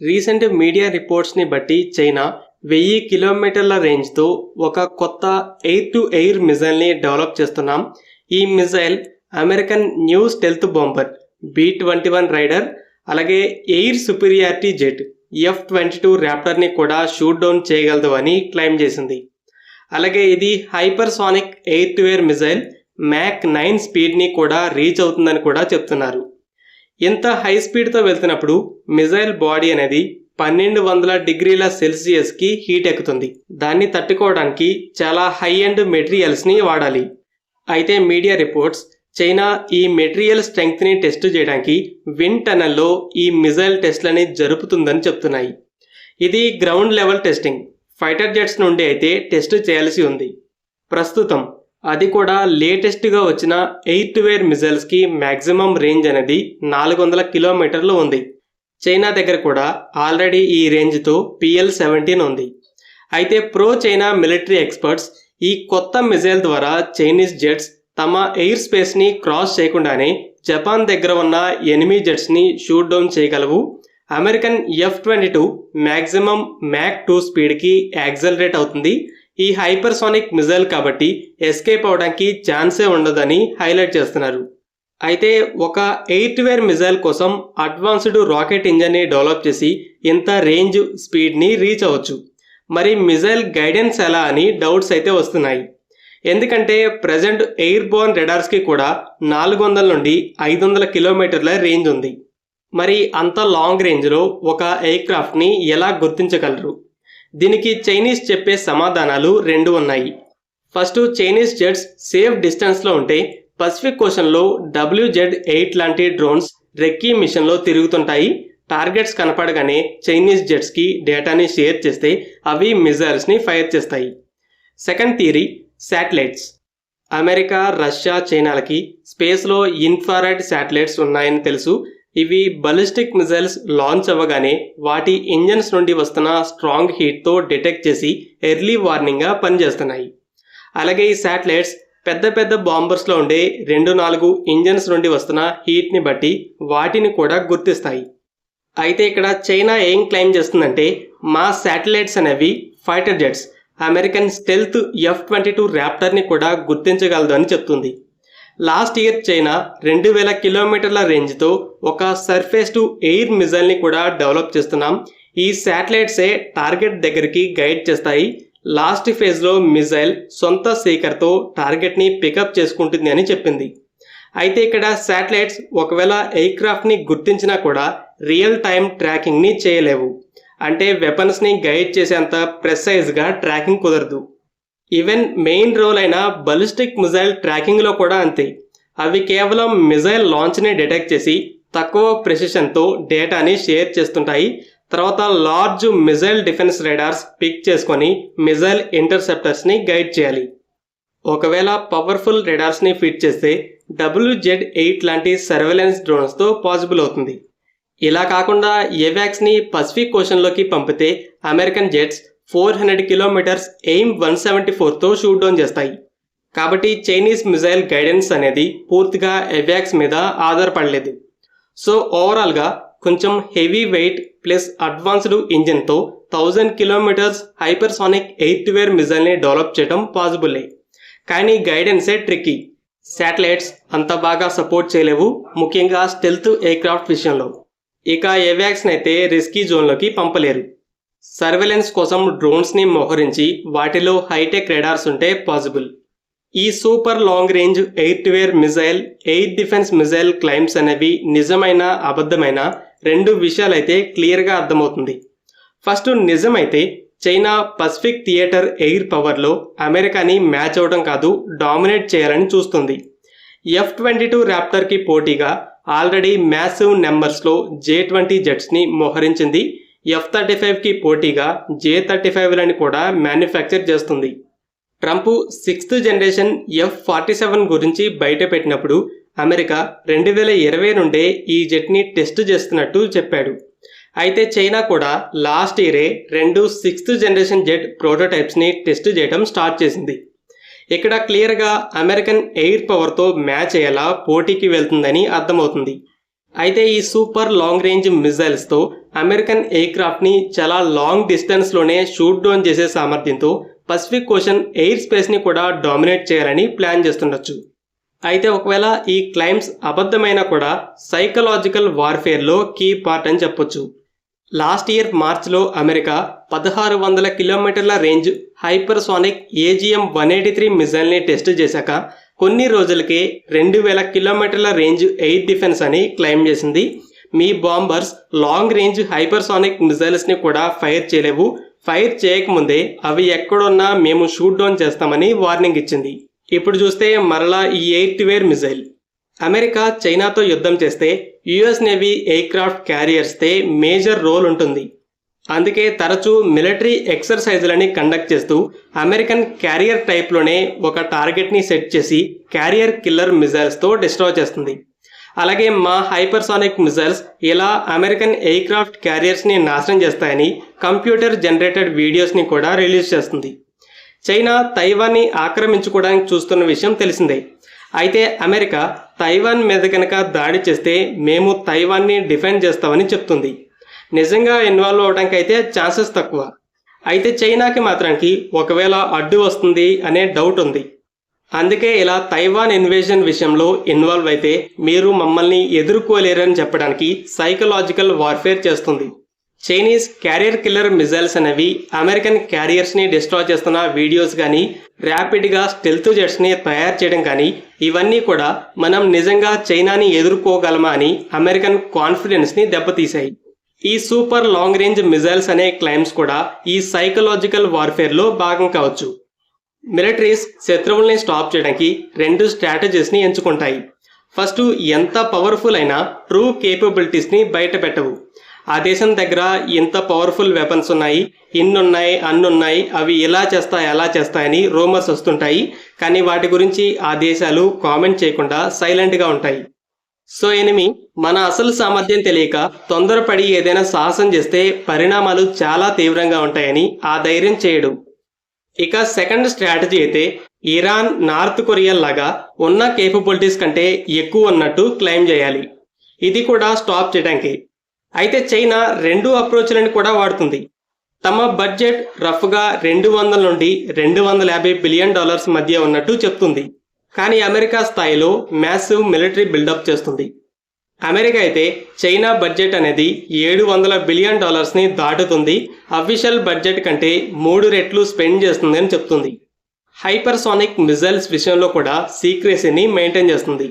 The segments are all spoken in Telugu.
రీసెంట్ మీడియా రిపోర్ట్స్ని బట్టి చైనా 1000 కిలోమీటర్ల రేంజ్తో ఒక కొత్త ఎయిర్ టు ఎయిర్ మిజైల్ని డెవలప్ చేస్తున్నాం. ఈ missile American new stealth bomber B-21 raider, అలాగే ఎయిర్ సుపీరియారిటీ జెట్ F-22 ర్యాప్టర్ని కూడా షూట్ డౌన్ చేయగలదు అని క్లెయిమ్ చేసింది. అలాగే ఇది hypersonic air to air missile Mach 9 స్పీడ్ని కూడా రీచ్ అవుతుందని కూడా చెప్తున్నారు. ఇంత హై స్పీడ్తో వెళ్తున్నప్పుడు మిజైల్ బాడీ అనేది 1200 డిగ్రీల సెల్సియస్కి హీట్ ఎక్కుతుంది. దాన్ని తట్టుకోవడానికి చాలా హై ఎండ్ మెటీరియల్స్ని వాడాలి. అయితే మీడియా రిపోర్ట్స్ చైనా ఈ మెటీరియల్ స్ట్రెంగ్త్ని టెస్ట్ చేయడానికి విండ్ టనల్లో ఈ మిజైల్ టెస్ట్లని జరుపుతుందని చెప్తున్నాయి. ఇది ground level testing. Fighter jets నుండి అయితే టెస్ట్ చేయాల్సి ఉంది. ప్రస్తుతం అది కూడా లేటెస్ట్గా వచ్చిన ఎయిర్ టు ఎయిర్ మిజైల్స్కి మ్యాక్సిమం రేంజ్ అనేది 400 కిలోమీటర్లు ఉంది. చైనా దగ్గర కూడా ఆల్రెడీ ఈ రేంజ్తో PL-17 ఉంది. అయితే ప్రో చైనా మిలిటరీ ఎక్స్పర్ట్స్ ఈ కొత్త మిజైల్ ద్వారా చైనీస్ జెట్స్ తమ ఎయిర్ స్పేస్ని క్రాస్ చేయకుండానే జపాన్ దగ్గర ఉన్న ఎనిమీ జెట్స్ని షూట్ డౌన్ చేయగలవు. అమెరికన్ F-22 మ్యాక్సిమం మ్యాక్ 2 స్పీడ్కి యాక్సలరేట్ అవుతుంది. ఈ హైపర్సానిక్ మిజైల్ కాబట్టి ఎస్కేప్ అవడానికి ఛాన్సే ఉండదని హైలైట్ చేస్తున్నారు. అయితే ఒక ఎయిర్ టు ఎయిర్ మిజైల్ కోసం అడ్వాన్స్డ్ రాకెట్ ఇంజన్ని డెవలప్ చేసి ఇంత రేంజ్ స్పీడ్ని రీచ్ అవ్వచ్చు. మరి మిజైల్ గైడెన్స్ ఎలా అని డౌట్స్ అయితే వస్తున్నాయి. ఎందుకంటే ప్రజెంట్ ఎయిర్ బోర్న్ రెడార్స్కి కూడా 400 నుండి 500 కిలోమీటర్ల రేంజ్ ఉంది. మరి అంత లాంగ్ రేంజ్లో ఒక ఎయిర్ క్రాఫ్ట్ని ఎలా గుర్తించగలరు? దీనికి చైనీస్ చెప్పే సమాధానాలు 2 ఉన్నాయి. ఫస్ట్, చైనీస్ జెట్స్ సేఫ్ డిస్టెన్స్లో ఉంటే పసిఫిక్ ఓషన్లో WZ-8 లాంటి డ్రోన్స్ రెక్కీ మిషన్లో తిరుగుతుంటాయి. టార్గెట్స్ కనపడగానే చైనీస్ జెట్స్కి డేటాని షేర్ చేస్తే అవి మిజైల్స్ని ఫైర్ చేస్తాయి. Second theory, satellites. America, Russia, చైనాలకి స్పేస్లో ఇన్ఫ్రారెడ్ శాటిలైట్స్ ఉన్నాయని తెలుసు. ఇవి బలిస్టిక్ మిజైల్స్ లాంచ్ అవ్వగానే వాటి ఇంజన్స్ నుండి వస్తున్న స్ట్రాంగ్ హీట్తో డిటెక్ట్ చేసి ఎర్లీ వార్నింగ్గా పనిచేస్తున్నాయి. అలాగే ఈ శాటిలైట్స్ పెద్ద పెద్ద బాంబర్స్లో ఉండే 2-4 ఇంజన్స్ నుండి వస్తున్న హీట్ని బట్టి వాటిని కూడా గుర్తిస్తాయి. అయితే ఇక్కడ చైనా ఏం క్లెయిమ్ చేస్తుందంటే మా శాటిలైట్స్ అనేవి fighter jets American stealth F-22 ర్యాప్టర్ని కూడా గుర్తించగలదు అని చెప్తుంది. లాస్ట్ ఇయర్ చైనా 2000 కిలోమీటర్ల రేంజ్తో ఒక సర్ఫేస్ టు ఎయిర్ మిజైల్ని కూడా డెవలప్ చేస్తున్నాం. ఈ శాటిలైట్సే టార్గెట్ దగ్గరికి గైడ్ చేస్తాయి. లాస్ట్ ఫేజ్లో మిజైల్ సొంత సీకర్తో టార్గెట్ని పికప్ చేసుకుంటుంది అని చెప్పింది. అయితే ఇక్కడ శాటిలైట్స్ ఒకవేళ ఎయిర్ క్రాఫ్ట్ని గుర్తించినా కూడా రియల్ టైం ట్రాకింగ్ని చేయలేవు. అంటే వెపన్స్ని గైడ్ చేసేంత ప్రెసైజ్గా ట్రాకింగ్ కుదరదు. ఈవెన్ మెయిన్ రోల్ అయిన బలిస్టిక్ మిజైల్ ట్రాకింగ్లో కూడా అంతే. అవి కేవలం మిజైల్ లాంచ్ని డిటెక్ట్ చేసి తక్కువ ప్రెసిషన్తో డేటాని షేర్ చేస్తుంటాయి. తర్వాత లార్జ్ మిజైల్ డిఫెన్స్ రైడార్స్ పిక్ చేసుకొని మిజైల్ ఇంటర్సెప్టర్స్ని గైడ్ చేయాలి. ఒకవేళ పవర్ఫుల్ రైడార్స్ని ఫిట్ చేస్తే WZ-8 లాంటి సర్వేలెన్స్ డ్రోన్స్తో పాసిబుల్ అవుతుంది. ఇలా కాకుండా ఏవాక్స్ని పసిఫిక్ ఓషన్లోకి పంపితే అమెరికన్ జెట్స్ 400 కిలోమీటర్స్ ఎయిమ్ 174తో షూట్ డౌన్ చేస్తాయి. కాబట్టి చైనీస్ మిజైల్ గైడెన్స్ అనేది పూర్తిగా ఏవాక్స్ మీద ఆధారపడలేదు. సో ఓవరాల్గా కొంచెం హెవీ వెయిట్ ప్లస్ అడ్వాన్స్డ్ ఇంజిన్తో 1000 kilometres hypersonic air to air మిజైల్ని డెవలప్ చేయడం పాసిబులే. కానీ గైడెన్సే ట్రిక్కీ. శాటిలైట్స్ అంత బాగా సపోర్ట్ చేయలేవు, ముఖ్యంగా స్టెల్త్ ఎయిర్క్రాఫ్ట్ విషయంలో. ఇక ఏవాక్స్ని అయితే రిస్కీ జోన్లోకి పంపలేరు. సర్వేలెన్స్ కోసం డ్రోన్స్ని మోహరించి వాటిలో హైటెక్ రెడార్స్ ఉంటే పాసిబుల్. ఈ super long range air to air missile, air defence missile claims అనేవి నిజమైన అబద్ధమైన 2 విషయాలైతే క్లియర్గా అర్థమవుతుంది. ఫస్ట్, నిజమైతే చైనా పసిఫిక్ థియేటర్ ఎయిర్ పవర్లో అమెరికాని మ్యాచ్ అవడం కాదు, డామినేట్ చేయాలని చూస్తుంది. F-22 ర్యాప్టర్కి పోటీగా ఆల్రెడీ మ్యాసివ్ నెంబర్స్లో J-20 జెట్స్ని మోహరించింది. F-35కి పోటీగా J-35లని కూడా మ్యానుఫ్యాక్చర్ చేస్తుంది. ట్రంప్ 6th జనరేషన్ F-47 గురించి బయటపెట్టినప్పుడు అమెరికా 2020 నుండే ఈ జెట్ని టెస్ట్ చేస్తున్నట్టు చెప్పాడు. అయితే చైనా కూడా లాస్ట్ ఇయరే 2 6th జనరేషన్ జెట్ ప్రోటోటైప్స్ని టెస్ట్ చేయడం స్టార్ట్ చేసింది. ఇక్కడ క్లియర్గా అమెరికన్ ఎయిర్ పవర్తో మ్యాచ్ అయ్యేలా పోటీకి వెళ్తుందని అర్థమవుతుంది. అయితే ఈ సూపర్ లాంగ్ రేంజ్ మిజైల్స్తో అమెరికన్ ఎయిర్క్రాఫ్ట్ని చాలా లాంగ్ డిస్టెన్స్లోనే షూట్ డౌన్ చేసే సామర్థ్యంతో పసిఫిక్ ఓషన్ ఎయిర్ స్పేస్ని కూడా డామినేట్ చేయాలని ప్లాన్ చేస్తుండొచ్చు. అయితే ఒకవేళ ఈ క్లైమ్స్ అబద్ధమైనా కూడా సైకలాజికల్ వార్ఫేర్లో కీ పార్ట్ అని చెప్పొచ్చు. లాస్ట్ ఇయర్ మార్చ్లో అమెరికా 1600 కిలోమీటర్ల రేంజ్ హైపర్సోనిక్ AGM-183 మిజైల్ని టెస్ట్ చేశాక కొన్ని రోజులకే 2000 కిలోమీటర్ల రేంజ్ ఎయిర్ డిఫెన్స్ అని క్లెయిమ్ చేసింది. మీ బాంబర్స్ లాంగ్ రేంజ్ హైపర్సోనిక్ మిజైల్స్ని కూడా ఫైర్ చేయలేవు, ఫైర్ చేయకముందే అవి ఎక్కడున్నా మేము షూట్ డౌన్ చేస్తామని వార్నింగ్ ఇచ్చింది. ఇప్పుడు చూస్తే మరలా ఈ air to air missile. America చైనాతో యుద్ధం చేస్తే యుఎస్ నేవీ ఎయిర్క్రాఫ్ట్ క్యారియర్స్తే మేజర్ రోల్ ఉంటుంది. అందుకే తరచూ మిలిటరీ ఎక్సర్సైజులని కండక్ట్ చేస్తూ అమెరికన్ క్యారియర్ టైప్లోనే ఒక టార్గెట్ని సెట్ చేసి క్యారియర్ కిల్లర్ మిజైల్స్తో డిస్ట్రాయ్ చేస్తుంది. అలాగే మా హైపర్సానిక్ మిజైల్స్ ఇలా అమెరికన్ ఎయిర్క్రాఫ్ట్ క్యారియర్స్ని నాశనం చేస్తాయని కంప్యూటర్ జనరేటెడ్ వీడియోస్ని కూడా రిలీజ్ చేస్తుంది. చైనా తైవాన్ని ఆక్రమించుకోవడానికి చూస్తున్న విషయం తెలిసిందే. అయితే అమెరికా తైవాన్ మీద కనుక దాడి చేస్తే మేము తైవాన్ని డిఫెండ్ చేస్తామని చెప్తుంది. నిజంగా ఇన్వాల్వ్ అవడానికి అయితే ఛాన్సెస్ తక్కువ. అయితే చైనాకి మాత్రానికి ఒకవేళ అడ్డు వస్తుంది అనే డౌట్ ఉంది. అందుకే ఇలా తైవాన్ ఇన్వేజన్ విషయంలో ఇన్వాల్వ్ అయితే మీరు మమ్మల్ని ఎదుర్కోలేరని చెప్పడానికి సైకలాజికల్ వార్ఫేర్ చేస్తుంది. చైనీస్ క్యారియర్ కిల్లర్ మిజైల్స్ అనేవి అమెరికన్ క్యారియర్స్ని డిస్ట్రాయ్ చేస్తున్న వీడియోస్ కానీ, ర్యాపిడ్గా స్టెల్త్ జెట్స్ని తయారు చేయడం కానీ, ఇవన్నీ కూడా మనం నిజంగా చైనాని ఎదుర్కోగలమా అని అమెరికన్ కాన్ఫిడెన్స్ని దెబ్బతీశాయి. ఈ సూపర్ లాంగ్ రేంజ్ మిజైల్స్ అనే క్లైమ్స్ కూడా ఈ సైకలాజికల్ వార్ఫేర్లో భాగం కావచ్చు. మిలిటరీస్ శత్రువుల్ని స్టాప్ చేయడానికి 2 స్ట్రాటజీస్ని ఎంచుకుంటాయి. ఫస్ట్, ఎంత పవర్ఫుల్ అయినా ట్రూ కేపబిలిటీస్ని బయట పెట్టవు. ఆ దేశం దగ్గర ఎంత పవర్ఫుల్ వెపన్స్ ఉన్నాయి, ఇన్నున్నాయి అన్నున్నాయి, అవి ఎలా చేస్తాయి అలా చేస్తాయని రూమర్స్ వస్తుంటాయి. కానీ వాటి గురించి ఆ దేశాలు కామెంట్ చేయకుండా సైలెంట్గా ఉంటాయి. సో ఎనిమి మన అసలు సామర్థ్యం తెలియక తొందరపడి ఏదైనా సాహసం చేస్తే పరిణామాలు చాలా తీవ్రంగా ఉంటాయని ఆ ధైర్యం చేయడు. ఇక సెకండ్ స్ట్రాటజీ అయితే ఇరాన్, నార్త్ కొరియా లాగా ఉన్న కేపబిలిటీస్ కంటే ఎక్కువ ఉన్నట్టు క్లెయిమ్ చేయాలి. ఇది కూడా స్టాప్ చేయడానికి. అయితే చైనా 2 అప్రోచ్లను కూడా వాడుతుంది. తమ బడ్జెట్ రఫ్గా $200 నుండి $250 బిలియన్ మధ్య ఉన్నట్టు చెప్తుంది. కానీ అమెరికా స్థాయిలో మ్యాసివ్ మిలిటరీ బిల్డప్ చేస్తుంది. అమెరికా అయితే చైనా బడ్జెట్ అనేది $700 బిలియన్ దాటుతుంది, అఫీషియల్ బడ్జెట్ కంటే 3 రెట్లు స్పెండ్ చేస్తుంది అని చెప్తుంది. హైపర్సోనిక్ మిజైల్స్ విషయంలో కూడా సీక్రెసీని మెయింటైన్ చేస్తుంది.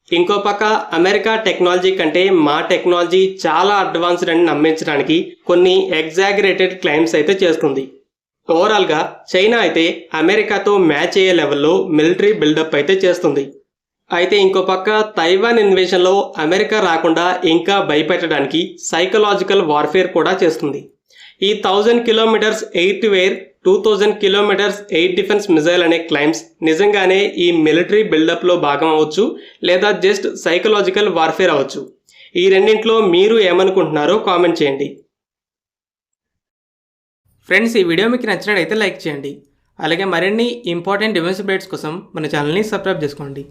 ఇంకో పక్క అమెరికా టెక్నాలజీ కంటే మా టెక్నాలజీ చాలా అడ్వాన్స్డ్ అని నమ్మించడానికి కొన్ని ఎగ్జాగరేటెడ్ క్లెయిమ్స్ అయితే చేస్తుంది. ఓవరాల్గా చైనా అయితే అమెరికాతో మ్యాచ్ అయ్యే లెవెల్లో మిలిటరీ బిల్డప్ అయితే చేస్తుంది. అయితే ఇంకో పక్క తైవాన్ ఇన్వేషన్లో అమెరికా రాకుండా ఇంకా భయపెట్టడానికి సైకలాజికల్ వార్ఫేర్ కూడా చేస్తుంది. ఈ 1000 kilometres air to air, 2000 kilometres air defence missile అనే క్లైమ్స్ నిజంగానే ఈ మిలిటరీ బిల్డప్లో భాగం అవ్వచ్చు, లేదా జస్ట్ సైకలాజికల్ వార్ఫేర్ అవ్వచ్చు. ఈ రెండింటిలో మీరు ఏమనుకుంటున్నారో కామెంట్ చేయండి. ఫ్రెండ్స్, ఈ వీడియో మీకు నచ్చినట్లయితే లైక్ చేయండి. అలాగే మరిన్ని ఇంపార్టెంట్ డిఫెన్స్ అప్డేట్స్ కోసం మన ఛానల్ని సబ్స్క్రైబ్ చేసుకోండి.